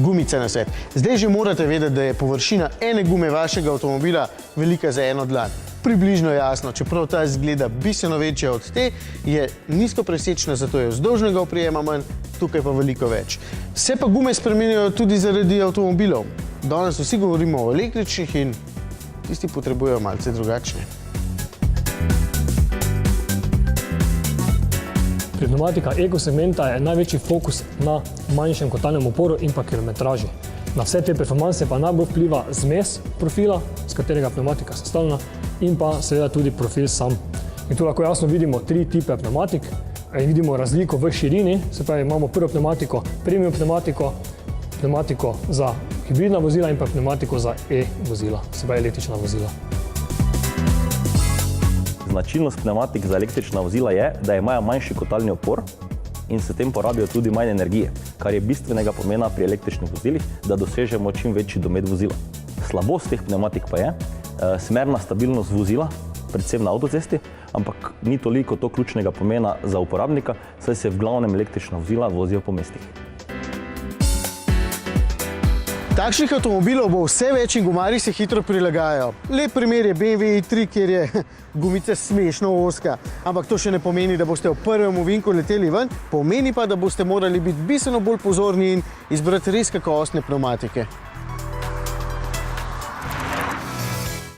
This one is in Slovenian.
gumice na sebi. Zdaj že morate vedeti, da je površina ene gume vašega avtomobila velika za eno dlan. Približno jasno, čeprav ta izgleda bistveno večja od te, je nizko presečna, zato je vzdolžnega oprijema manj, tukaj pa veliko več. Se pa gume spremenjajo tudi zaradi avtomobilov. Danes vsi govorimo o električnih in tisti potrebujejo malce drugačne. Pri pneumatika ekosegmenta je največji fokus na manjšem kotalnem oporu in pa kilometraži. Na vse te performanse pa najbolj vpliva zmes profila, z katerega pneumatika je sestavljena, in pa seveda tudi profil sam. In tu lahko jasno vidimo 3 tipe pneumatik. Vidimo razliko v širini, se pravi imamo prvo pneumatiko, premium pneumatiko, pneumatiko za hibridna vozila in pa pneumatiko za e-vozila, se pravi električna vozila. Značilnost pneumatik za električna vozila je, da imajo manjši kotalni opor in s tem porabijo tudi manj energije, kar je bistvenega pomena pri električnih vozilih, da dosežemo čim večji domet vozila. Slabost teh pneumatik pa je smerna stabilnost vozila, predvsem na avtocesti, ampak ni toliko to ključnega pomena za uporabnika, saj se v glavnem električna vozila vozijo po mestih. Takšnih avtomobilov bo vse več in gumarji se hitro prilagajajo. Lep primer je BMW i3, kjer je gumica smešno ozka. Ampak to še ne pomeni, da boste v prvem ovinku leteli ven, pomeni pa, da boste morali biti bistveno bolj pozorni in izbrati res kakovostne pneumatike.